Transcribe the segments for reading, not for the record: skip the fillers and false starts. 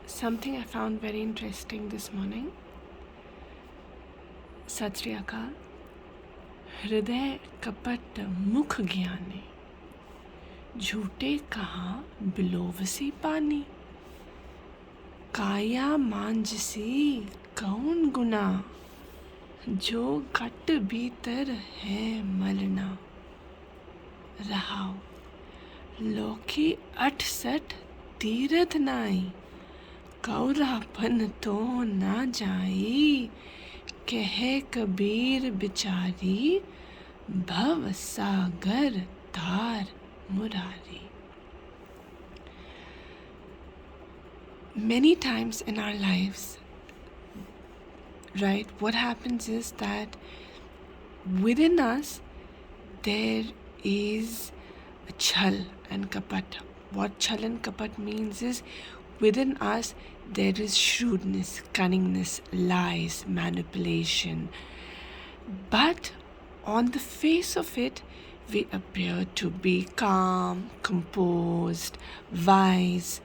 something I found very interesting this morning. Sat Sri Akal. हृदय कपट मुख ज्ञानी, झूठे कहाँ बिलोवसी पानी, काया मांजसी कौन गुना, जो घट भीतर है मलना। रहाओ लोकी 68 तीरथ नाई, कौरापन तो ना जाई, कहे कबीर बिचारी, भव सागर तार Murari. Many times in our lives, right, what happens is that within us there is a chal and kapat. What chal and kapat means is within us there is shrewdness, cunningness, lies, manipulation. But on the face of it, we appear to be calm, composed, wise.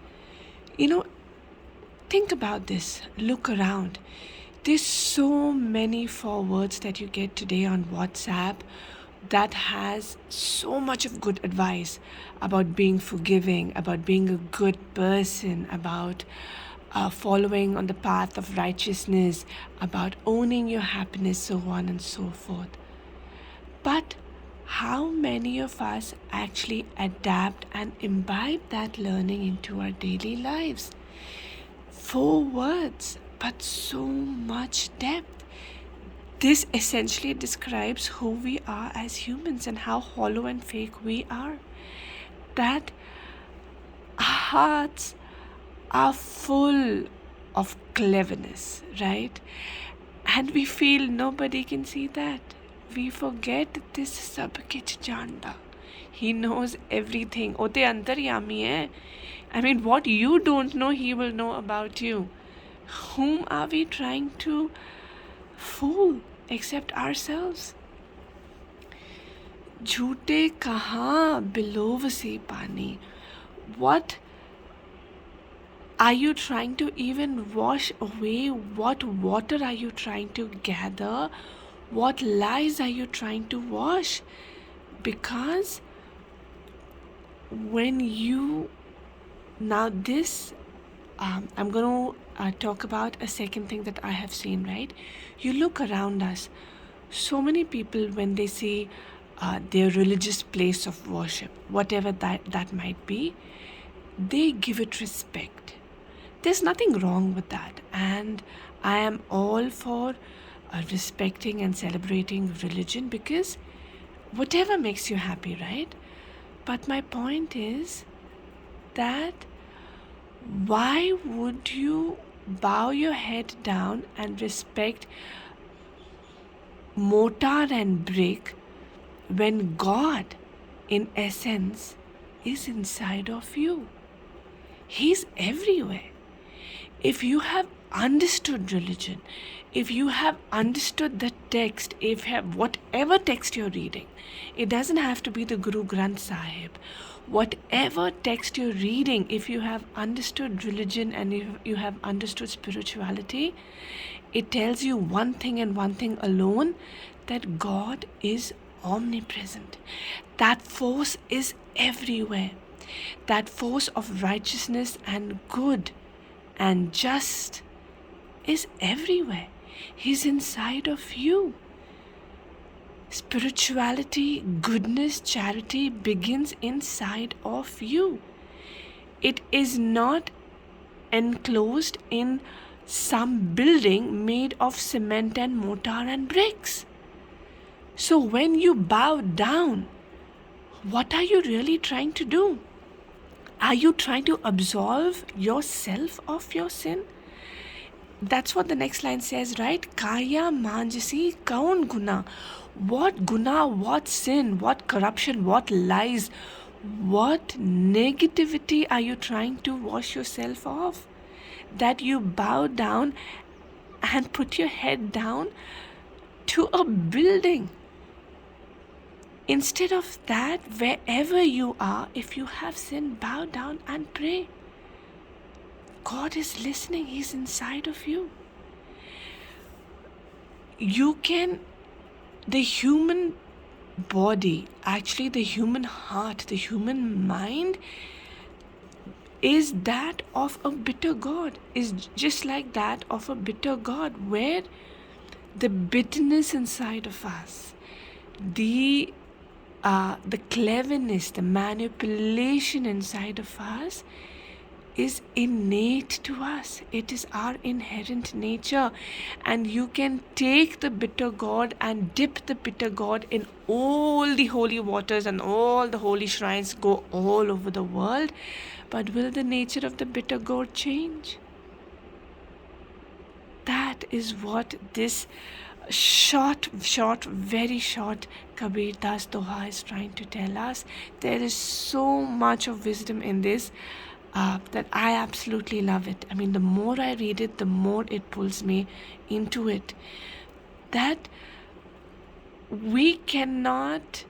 Think about this. Look around. There's so many forwards that you get today on WhatsApp that has so much of good advice about being forgiving, about being a good person, about following on the path of righteousness, about owning your happiness, so on and so forth. But how many of us actually adapt and imbibe that learning into our daily lives? 4 words, but so much depth. This essentially describes who we are as humans and how hollow and fake we are. That our hearts are full of cleverness, right? And we feel nobody can see that. We forget this sab kich janda. He knows everything. Ote antaryami hai. I mean, what you don't know, he will know about you. Whom are we trying to fool except ourselves? Jhoote kahan bilovasi pani. What are you trying to even wash away? What water are you trying to gather? What lies are you trying to wash? Because when you... Now this, I'm going to talk about a second thing that I have seen, right? You look around us. So many people, when they see their religious place of worship, whatever that might be, they give it respect. There's nothing wrong with that. And I am all for respecting and celebrating religion, because whatever makes you happy, right? But my point is that why would you bow your head down and respect mortar and brick when God, in essence, is inside of you? He's everywhere. If you have understood religion, if you have understood the text, if you have whatever text you're reading, it doesn't have to be the Guru Granth Sahib. Whatever text you're reading, if you have understood religion and if you have understood spirituality, it tells you one thing and one thing alone, that God is omnipresent. That force is everywhere. That force of righteousness and good and just is everywhere. He's inside of you. Spirituality, goodness, charity begins inside of you. It is not enclosed in some building made of cement and mortar and bricks. So when you bow down, what are you really trying to do? Are you trying to absolve yourself of your sin? That's what the next line says, right? Kaya manjasi kaun guna. What guna, what sin, what corruption, what lies, what negativity are you trying to wash yourself off? That you bow down and put your head down to a building. Instead of that, wherever you are, if you have sin, bow down and pray. God is listening. He's inside of you. You can, the human body, actually the human heart, the human mind is that of a bitter God, is just like that of a bitter God, where the bitterness inside of us, the cleverness, the manipulation inside of us is innate to us. It is our inherent nature. And you can take the bitter God and dip the bitter God in all the holy waters and all the holy shrines, go all over the world. But will the nature of the bitter God change? That is what this very short Kabir Das Doha is trying to tell us. There is so much of wisdom in this that I absolutely love it. I mean, the more I read it, the more it pulls me into it. That we cannot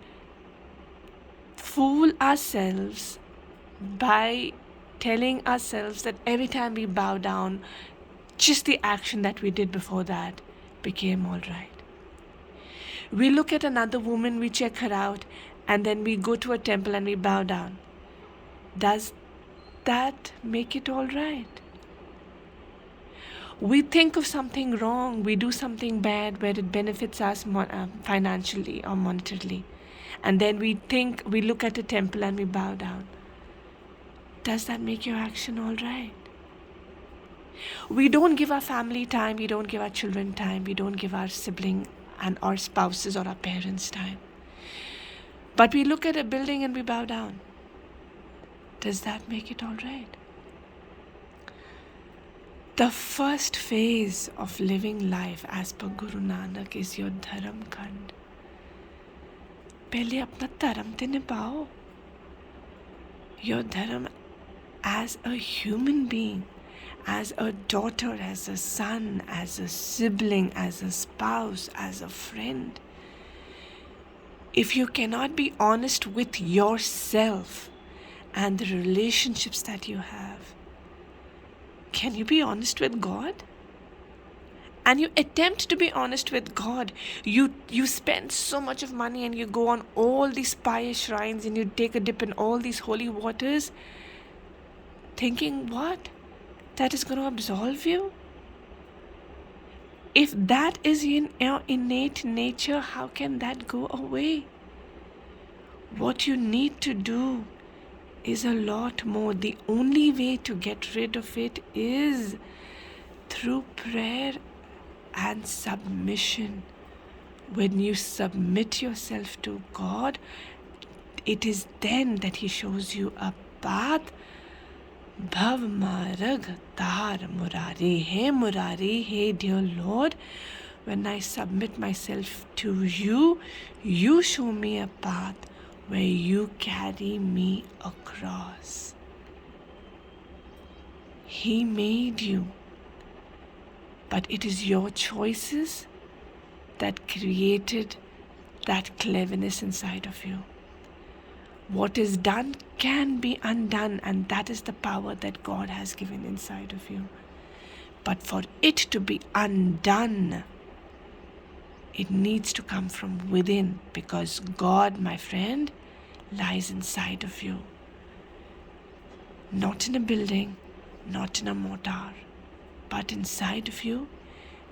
fool ourselves by telling ourselves that every time we bow down, just the action that we did before that became all right. We look at another woman, we check her out, and then we go to a temple and we bow down. Does that make it all right? We think of something wrong, we do something bad where it benefits us financially or monetarily, and then we look at a temple and we bow down. Does that make your action all right? We don't give our family time, we don't give our children time, we don't give our sibling and our spouses or our parents time. But we look at a building and we bow down. Does that make it all right? The first phase of living life as per Guru Nanak is your dharam khand. Pehle apna dharam te nibhao. Your dharam as a human being, as a daughter, as a son, as a sibling, as a spouse, as a friend. If you cannot be honest with yourself and the relationships that you have, can you be honest with God? And you attempt to be honest with God. You spend so much of money and you go on all these pious shrines and you take a dip in all these holy waters, thinking what? That is going to absolve you? If that is in your innate nature, how can that go away? What you need to do is a lot more. The only way to get rid of it is through prayer and submission. When you submit yourself to God, it is then that He shows you a path. Bhav marag tar murari. Hey dear Lord, when I submit myself to you, you show me a path where you carry me across. He made you, but it is your choices that created that cleverness inside of you. What is done can be undone, and that is the power that God has given inside of you. But for it to be undone, it needs to come from within, because God, my friend, lies inside of you. Not in a building, not in a mortar, but inside of you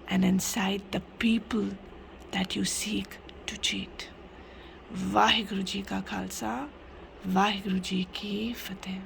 and inside the people that you seek to cheat. Vaheguru Ji Ka Khalsa, Vaheguru Ji Ki Fateh.